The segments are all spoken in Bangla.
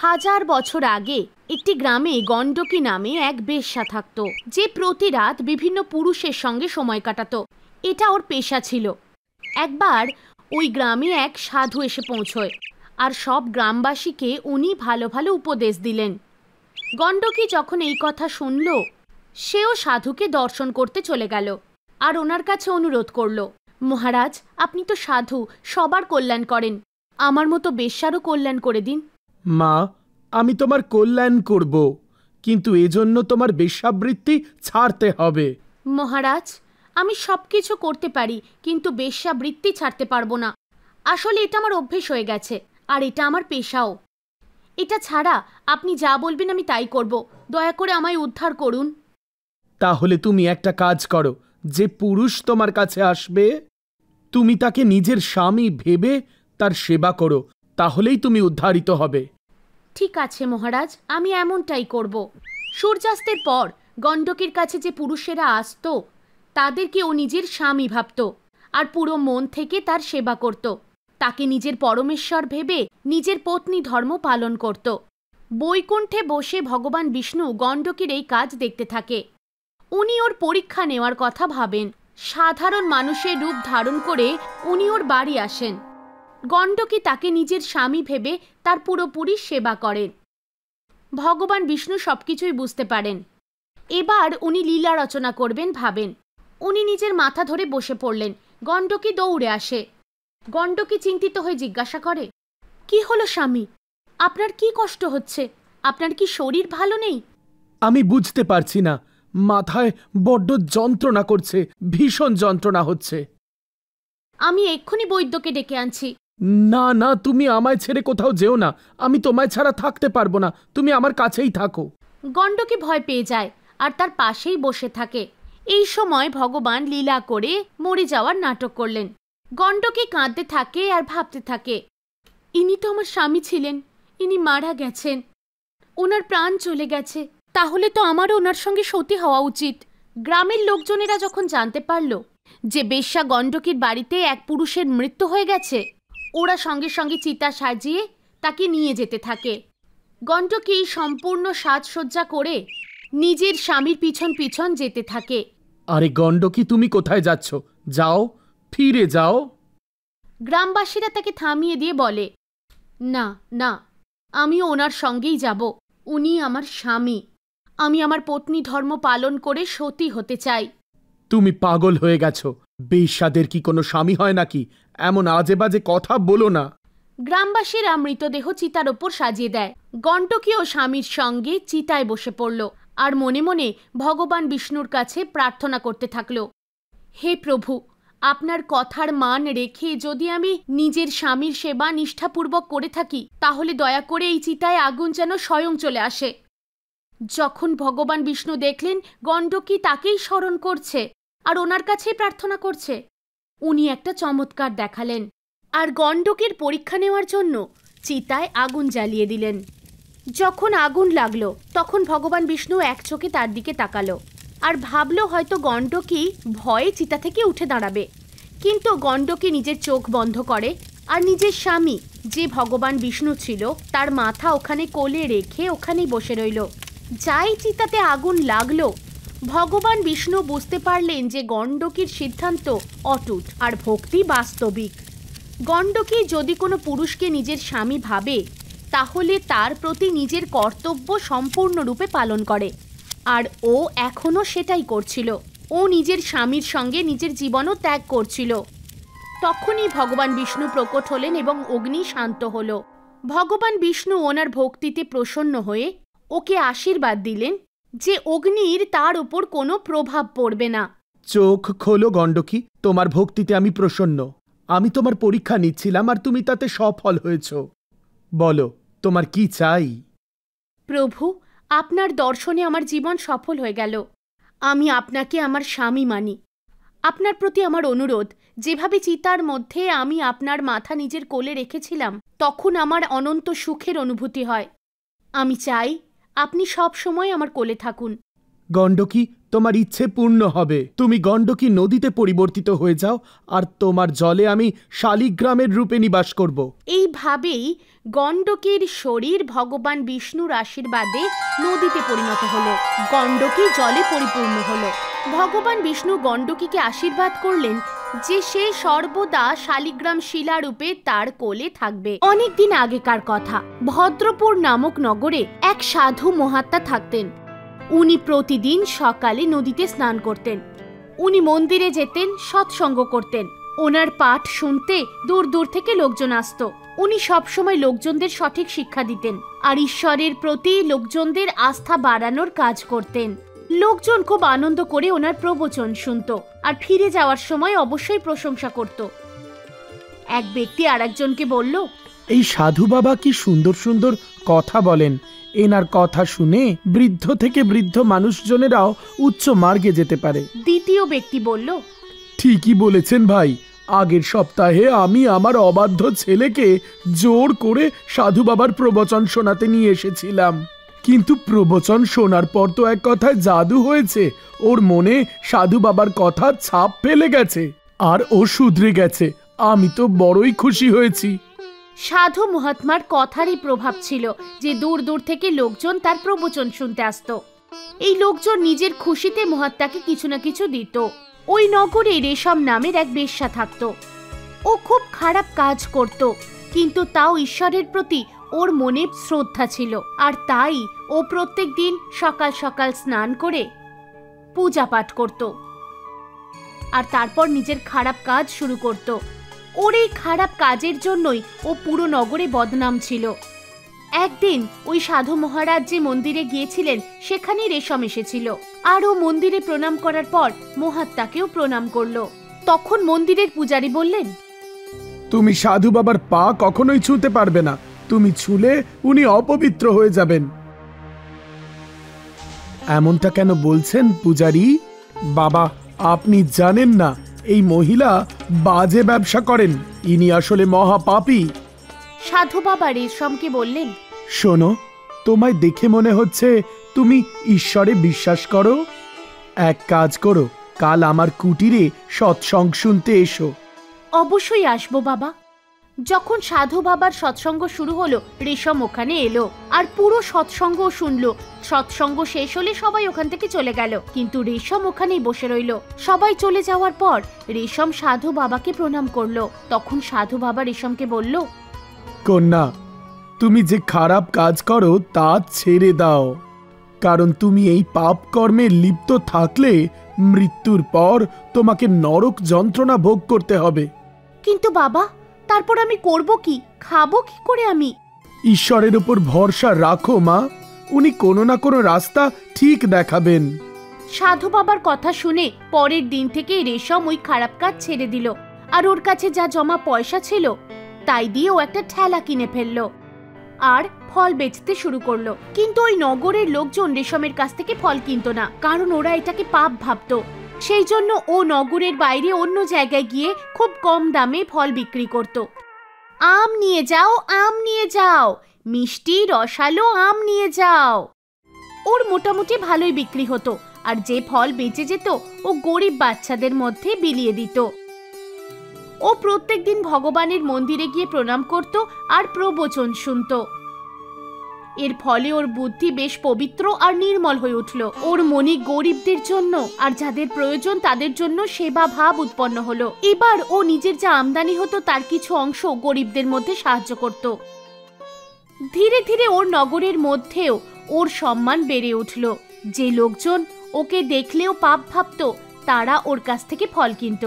হাজার বছর আগে একটি গ্রামে গণ্ডকী নামে এক বেশ্যা থাকত, যে প্রতি রাত বিভিন্ন পুরুষের সঙ্গে সময় কাটাতো। এটা ওর পেশা ছিল। একবার ওই গ্রামে এক সাধু এসে পৌঁছয়, আর সব গ্রামবাসীকে উনি ভালো ভালো উপদেশ দিলেন। গণ্ডকী যখন এই কথা শুনল, সেও সাধুকে দর্শন করতে চলে গেল আর ওনার কাছে অনুরোধ করল, মহারাজ, আপনি তো সাধু, সবার কল্যাণ করেন, আমার মতো বেশ্যারও কল্যাণ করে দিন। মা, আমি তোমার কল্যাণ করব, কিন্তু এজন্য তোমার বেশ্যাবৃত্তি ছাড়তে হবে। মহারাজ, আমি সবকিছু করতে পারি, কিন্তু বেশ্যাবৃত্তি ছাড়তে পারবো না। আসলে এটা আমার অভ্যেস হয়ে গেছে, আর এটা আমার পেশাও। এটা ছাড়া আপনি যা বলবেন আমি তাই করব। দয়া করে আমায় উদ্ধার করুন। তাহলে তুমি একটা কাজ করো, যে পুরুষ তোমার কাছে আসবে তুমি তাকে নিজের স্বামী ভেবে তার সেবা করো, তাহলেই তুমি উদ্ধারিত হবে। ঠিক আছে মহারাজ, আমি এমনটাই করব। সূর্যাস্তের পর গণ্ডকীর কাছে যে পুরুষেরা আসতো, তাদেরকে ও নিজের স্বামী ভাবত আর পুরো মন থেকে তার সেবা করত। তাকে নিজের পরমেশ্বর ভেবে নিজের পত্নী ধর্ম পালন করত। বৈকুণ্ঠে বসে ভগবান বিষ্ণু গণ্ডকীর এই কাজ দেখতে থাকে। উনি ওর পরীক্ষা নেওয়ার কথা ভাবেন। সাধারণ মানুষের রূপ ধারণ করে উনি ওর বাড়ি আসেন। গণ্ডকী তাকে নিজের স্বামী ভেবে তার পুরোপুরি সেবা করেন। ভগবান বিষ্ণু সবকিছুই বুঝতে পারেন। এবার উনি লীলা রচনা করবেন ভাবেন। উনি নিজের মাথা ধরে বসে পড়লেন। গণ্ডকী দৌড়ে আসে। গণ্ডকী চিন্তিত হয়ে জিজ্ঞাসা করে, কি হলো স্বামী, আপনার কি কষ্ট হচ্ছে? আপনার কি শরীর ভালো নেই? আমি বুঝতে পারছি না, মাথায় বড্ড যন্ত্রণা করছে, ভীষণ যন্ত্রণা হচ্ছে। আমি এক্ষুনি বৈদ্যকে ডেকে আনছি। না না, তুমি আমায় ছেড়ে কোথাও যেও না, আমি তোমায় ছাড়া থাকতে পারবো না, তুমি আমার কাছেই থাকো। গণ্ডকী ভয় পেয়ে যায় আর তার পাশেই বসে থাকে। এই সময় ভগবান লীলা করে মরে যাওয়ার নাটক করলেন। গণ্ডকী কাঁদতে থাকে আর ভাবতে থাকে, ইনি তো আমার স্বামী ছিলেন, ইনি মারা গেছেন, ওনার প্রাণ চলে গেছে, তাহলে তো আমারও ওনার সঙ্গে সতী হওয়া উচিত। গ্রামের লোকজনেরা যখন জানতে পারল যে বেশ্যা গণ্ডকীর বাড়িতে এক পুরুষের মৃত্যু হয়ে গেছে, ওরা সঙ্গে সঙ্গে চিতা সাজিয়ে তাকে নিয়ে যেতে থাকে। গণ্ডকী সম্পূর্ণ সাজসজ্জা করে নিজের স্বামীর পিছন পিছন যেতে থাকে। আরে গণ্ডকী, তুমি কোথায় যাচ্ছ? যাও, ফিরে যাও। গ্রামবাসীরা তাকে থামিয়ে দিয়ে বলে, না না, আমিও ওনার সঙ্গেই যাব। উনি আমার স্বামী, আমি আমার পত্নী ধর্ম পালন করে সতী হতে চাই। তুমি পাগল হয়ে গেছো, বেশ্যাদের কি কোনো স্বামী হয় নাকি? এমন আজে বাজে কথা বলো না। গ্রামবাসীরা মৃতদেহ চিতার ওপর সাজিয়ে দেয়। গণ্ডকীও স্বামীর সঙ্গে চিতায় বসে পড়ল আর মনে মনে ভগবান বিষ্ণুর কাছে প্রার্থনা করতে থাকল, হে প্রভু, আপনার কথার মান রেখে যদি আমি নিজের স্বামীর সেবা নিষ্ঠাপূর্বক করে থাকি, তাহলে দয়া করে এই চিতায় আগুন যেন স্বয়ং চলে আসে। যখন ভগবান বিষ্ণু দেখলেন গণ্ডকী তাকেই স্মরণ করছে আর ওনার কাছেই প্রার্থনা করছে, উনি একটা চমৎকার দেখালেন আর গণ্ডকীর পরীক্ষা নেওয়ার জন্য চিতায় আগুন জ্বালিয়ে দিলেন। যখন আগুন লাগলো, তখন ভগবান বিষ্ণু এক চোখে তার দিকে তাকালো আর ভাবলো হয়তো গণ্ডকী ভয়ে চিতা থেকে উঠে দাঁড়াবে। কিন্তু গণ্ডকী নিজের চোখ বন্ধ করে আর নিজের স্বামী, যে ভগবান বিষ্ণু ছিল, তার মাথা ওখানে কোলে রেখে ওখানেই বসে রইল। যাই চিতাতে আগুন লাগলো, ভগবান বিষ্ণু বুঝতে পারলেন যে গণ্ডকীর সিদ্ধান্ত অটুট আর ভক্তি বাস্তবিক। গণ্ডকী যদি কোনো পুরুষকে নিজের স্বামী ভাবে, তাহলে তার প্রতি নিজের কর্তব্য সম্পূর্ণরূপে পালন করে, আর ও এখনও সেটাই করছিল। ও নিজের স্বামীর সঙ্গে নিজের জীবনও ত্যাগ করছিল। তখনই ভগবান বিষ্ণু প্রকট হলেন এবং অগ্নি শান্ত হল। ভগবান বিষ্ণু ওনার ভক্তিতে প্রসন্ন হয়ে ওকে আশীর্বাদ দিলেন যে অগ্নির তার উপর কোনো প্রভাব পড়বে না। চোখ খোলো গণ্ডকী, তোমার ভক্তিতে আমি প্রসন্ন। আমি তোমার পরীক্ষা নিচ্ছিলাম আর তুমি তাতে সফল হয়েছ। বলো, তোমার কি চাই? প্রভু, আপনার দর্শনে আমার জীবন সফল হয়ে গেল। আমি আপনাকে আমার স্বামী মানি। আপনার প্রতি আমার অনুরোধ, যেভাবে চিতার মধ্যে আমি আপনার মাথা নিজের কোলে রেখেছিলাম, তখন আমার অনন্ত সুখের অনুভূতি হয়। আমি চাই আপনি সব সময় আমার কোলে থাকুন। গণ্ডকী, তোমার ইচ্ছে পূর্ণ হবে। তুমি গণ্ডকী নদীতে পরিবর্তিত হয়ে যাও, আর তোমার জলে আমি শালিগ্রামের রূপে নিবাস করব। এইভাবেই গণ্ডকীর শরীর ভগবান বিষ্ণুর আশীর্বাদে নদীতে পরিণত হলো। গণ্ডকী জলে পরিপূর্ণ হলো। ভগবান বিষ্ণু গণ্ডকীকে আশীর্বাদ করলেন যে সে সর্বদা শালিগ্রাম শিলারূপে তার কোলে থাকবে। অনেকদিন আগেকার কথা, ভদ্রপুর নামক নগরে এক সাধু মহাত্মা থাকতেন। উনি প্রতিদিন সকালে নদীতে স্নান করতেন। উনি মন্দিরে যেতেন, সৎসঙ্গ করতেন। ওনার পাঠ শুনতে দূর দূর থেকে লোকজন আসত। উনি সবসময় লোকজনদের সঠিক শিক্ষা দিতেন আর ঈশ্বরের প্রতি লোকজনদের আস্থা বাড়ানোর কাজ করতেন। লোকজন খুব আনন্দ করে ওনার প্রবচন শুনত আর ফিরে যাওয়ার সময় অবশ্যই প্রশংসা করত। এক ব্যক্তি আরেকজনকে বলল, এই সাধু বাবা কি সুন্দর সুন্দর কথা বলেন। এনার কথা শুনে বৃদ্ধ থেকে বৃদ্ধ মানুষজনেরাও উচ্চ মার্গে যেতে পারে। দ্বিতীয় ব্যক্তি বলল, ঠিকই বলেছেন ভাই। আগের সপ্তাহে আমি আমার অবাধ্য ছেলেকে জোর করে সাধু বাবার প্রবচন শোনাতে নিয়ে এসেছিলাম, কিন্তু প্রবচন শোনার পর তো এক কথায় জাদু হয়েছে। ওর মনে সাধু বাবার কথা ছাপ ফেলে গেছে আর ও শুধরে গেছে। আমি তো বড়ই খুশি হয়েছি। সাধু মহাত্মার কথারই প্রভাব ছিল যে দূর দূর থেকে লোকজন তার প্রবচন শুনতে আসত। এই লোকজন নিজের খুশিতে মহাত্মাকে কিছু না কিছু দিত। ওই নগরে রেশম নামের এক বেশ্যা থাকত। ও খুব খারাপ কাজ করত, কিন্তু তাও ঈশ্বরের প্রতি ওর মনে শ্রদ্ধা ছিল, আর তাই ও প্রত্যেক দিন সকাল সকাল স্নান করে পূজা পাঠ করত আর তারপর নিজের খারাপ কাজ শুরু করত। ওর এই খারাপ কাজের জন্যই ও পুরো নগরে বদনাম ছিল। একদিন ওই সাধু মহারাজ যে মন্দিরে গিয়েছিলেন সেখানে রেশম এসেছিল, আর ও মন্দিরে প্রণাম করার পর মহাত্মাকেও প্রণাম করলো। তখন মন্দিরের পূজারী বললেন, তুমি সাধু বাবার পা কখনোই ছুঁতে পারবে না। তুমি ছুলে উনি অপবিত্র হয়ে যাবেন। এমনটা কেন বলছেন পূজারী বাবা? আপনি জানেন না এই মহিলা বাজে ব্যবসা করেন। ইনি আসলে মহাপাপী। সাধু বাবা রেশমকে বললেন, শোনো, তোমায় দেখে মনে হচ্ছে তুমি ঈশ্বরে বিশ্বাস করো। এক কাজ করো, কাল আমার কুটিরে সৎসঙ্গ শুনতে এসো। অবশ্যই আসবো বাবা। যখন সাধু বাবার সৎসঙ্গ শুরু হলো, রেশম ওখানে এলো আর পুরো সৎসঙ্গ শুনলো। সৎসঙ্গ শেষ হলে সবাই ওখান থেকে চলে গেল, কিন্তু রেশম ওখানেই বসে রইল। সবাই চলে যাওয়ার পর রেশম সাধু বাবাকে প্রণাম করলো। তখন সাধু বাবা রেশমকে বলল, কন্যা, তুমি যে খারাপ কাজ করো তা ছেড়ে দাও, কারণ তুমি এই পাপ কর্মে লিপ্ত থাকলে মৃত্যুর পর তোমাকে নরক যন্ত্রণা ভোগ করতে হবে। কিন্তু বাবা, তারপর আমি করব কি? খাবো কি করে আমি? ঈশ্বরের উপর ভরসা রাখো মা, উনি কোনো না কোনো রাস্তা ঠিক দেখাবেন। সাধু বাবার কথা শুনে পরের দিন থেকেই রেশম ওই খারাপ কাজ ছেড়ে দিল, আর ওর কাছে যা জমা পয়সা ছিল তাই দিয়ে ও একটা ঠেলা কিনে ফেললো আর ফল বেচতে শুরু করলো। কিন্তু ওই নগরের লোকজন রেশমের কাছ থেকে ফল কিনতো না, কারণ ওরা এটাকে পাপ ভাবতো। সেই জন্য ও নগরের বাইরে অন্য জায়গায় গিয়ে খুব কম দামে ফল বিক্রি করত। আম নিয়ে যাও, আম নিয়ে যাও, মিষ্টি রসালো আম নিয়ে যাও। ওর মোটামুটি ভালোই বিক্রি হতো, আর যে ফল বেঁচে যেত ও গরিব বাচ্চাদের মধ্যে বিলিয়ে দিত। ও প্রত্যেকদিন ভগবানের মন্দিরে গিয়ে প্রণাম করত আর প্রবচন শুনত। এর ফলে ওর বুদ্ধি বেশ পবিত্র আর নির্মল হয়ে উঠল। ওর মনে গরিবদের জন্য আর যাদের প্রয়োজন তাদের জন্য সেবা ভাব উৎপন্ন হলো। এবার ও নিজের যা আমদানি হতো তার কিছু অংশ গরিবদের মধ্যে সাহায্য করত। ধীরে ধীরে ওর নগরের মধ্যেও ওর সম্মান বেড়ে উঠল। যে লোকজন ওকে দেখলেও পাপ ভাবত তারা ওর কাছ থেকে ফল কিনত।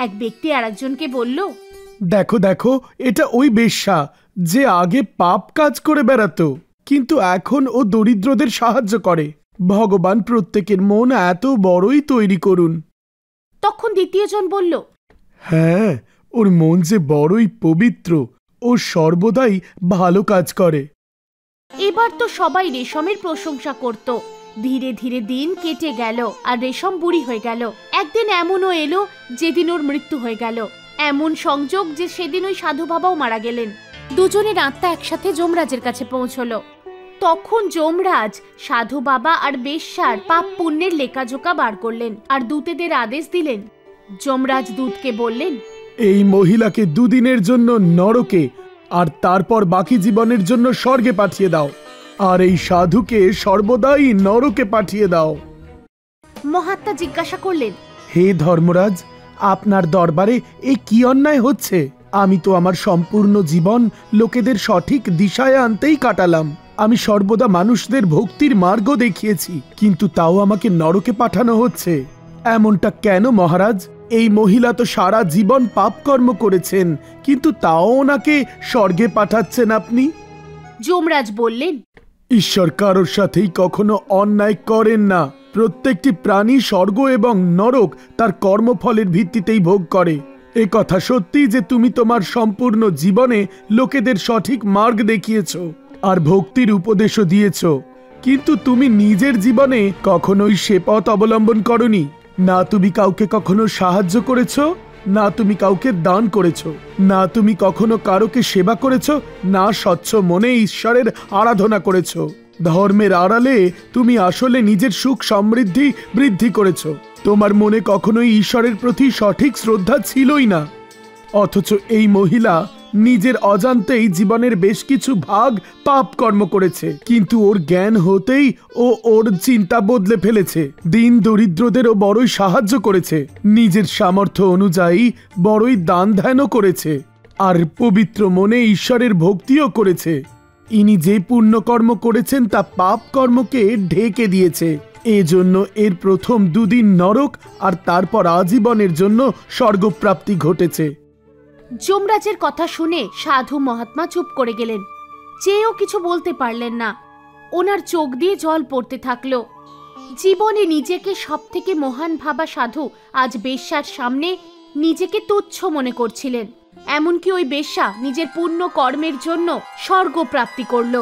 এক ব্যক্তি আরেকজনকে বলল, দেখো দেখো, এটা ওই বেশ্যা যে আগে পাপ কাজ করে বেড়াতো, কিন্তু এখন ও দরিদ্রদের সাহায্য করে। ভগবান প্রত্যেকের মন এত বড়ই তৈরি করুন। তখন দ্বিতীয়জন বলল, হ্যাঁ, ওর মন যে বড়ই পবিত্র, ও সর্বদাই ভালো কাজ করে। এবার তো সবাই রেশমের প্রশংসা করত। ধীরে ধীরে দিন কেটে গেল আর রেশম বুড়ি হয়ে গেল। একদিন এমনও এলো যেদিন ওর মৃত্যু হয়ে গেল। এমন সংযোগ যে সেদিন ওই সাধু বাবাও মারা গেলেন। দুজনের আত্মা একসাথে যমরাজের কাছে পৌঁছলো। তখন যমরাজ সাধু বাবা আর বেশ্যার পাপ পুণ্যের লেখাজোখা বার করলেন আর দূতেদের আদেশ দিলেন। যমরাজ দূতকে বললেন, এই মহিলাকে দুদিনের জন্য নরকে আর তারপর বাকি জীবনের জন্য স্বর্গে পাঠিয়ে দাও, আর এই সাধুকে সর্বদাই নরকে পাঠিয়ে দাও। মহাত্মা জিজ্ঞাসা করলেন, হে ধর্মরাজ, আপনার দরবারে এ কি অন্যায় হচ্ছে? আমি তো আমার সম্পূর্ণ জীবন লোকেদের সঠিক দিশায় আনতেই কাটালাম। আমি সর্বদা মানুষদের ভক্তির মার্গ দেখিয়েছি, কিন্তু তাও আমাকে নরকে পাঠানো হচ্ছে। এমনটা কেন মহারাজ? এই মহিলা তো সারা জীবন পাপকর্ম করেছেন, কিন্তু তাও ওনাকে স্বর্গে পাঠাচ্ছেন আপনি। যমরাজ বললেন, ঈশ্বর কারোর সাথেই কখনো অন্যায় করেন না। প্রত্যেকটি প্রাণী স্বর্গ এবং নরক তার কর্মফলের ভিত্তিতেই ভোগ করে। এ কথা সত্যি যে তুমি তোমার সম্পূর্ণ জীবনে লোকেদের সঠিক মার্গ দেখিয়েছ আর ভক্তির উপদেশও দিয়েছ, কিন্তু তুমি নিজের জীবনে কখনোই সে পথ অবলম্বন করনি। না তুমি কাউকে কখনো সাহায্য করেছ, না তুমি কাউকে দান করেছ, না তুমি কখনো কারোকে সেবা করেছ, না স্বচ্ছ মনে ঈশ্বরের আরাধনা করেছ। ধর্মের আড়ালে তুমি আসলে নিজের সুখ সমৃদ্ধি বৃদ্ধি করেছ। তোমার মনে কখনোই ঈশ্বরের প্রতি সঠিক শ্রদ্ধা ছিলই না। অথচ এই মহিলা নিজের অজান্তেই জীবনের বেশ কিছু ভাগ পাপ কর্ম করেছে, কিন্তু ওর জ্ঞান হতেই ও ওর চিন্তা বদলে ফেলেছে। দিন দরিদ্রদেরও বড়ই সাহায্য করেছে, নিজের সামর্থ্য অনুযায়ী বড়ই দান ধ্যানও করেছে, আর পবিত্র মনে ঈশ্বরের ভক্তিও করেছে। ইনি যে পুণ্যকর্ম করেছেন তা পাপ কর্মকে ঢেকে দিয়েছে। এজন্য এর প্রথম দুদিন নরক আর তারপর আজীবনের জন্য স্বর্গপ্রাপ্তি ঘটেছে। যমরাজের কথা শুনে সাধু মহাত্মা চুপ করে গেলেন, চেয়েও কিছু বলতে পারলেন না। ওনার চোখ দিয়ে জল পড়তে থাকলো। জীবনে নিজেকে সব থেকে মহান ভাবা সাধু আজ বেশ্যার সামনে নিজেকে তুচ্ছ মনে করছিলেন। এমনকি ওই বেশ্যা নিজের পুণ্য কর্মের জন্য স্বর্গ প্রাপ্তি করল।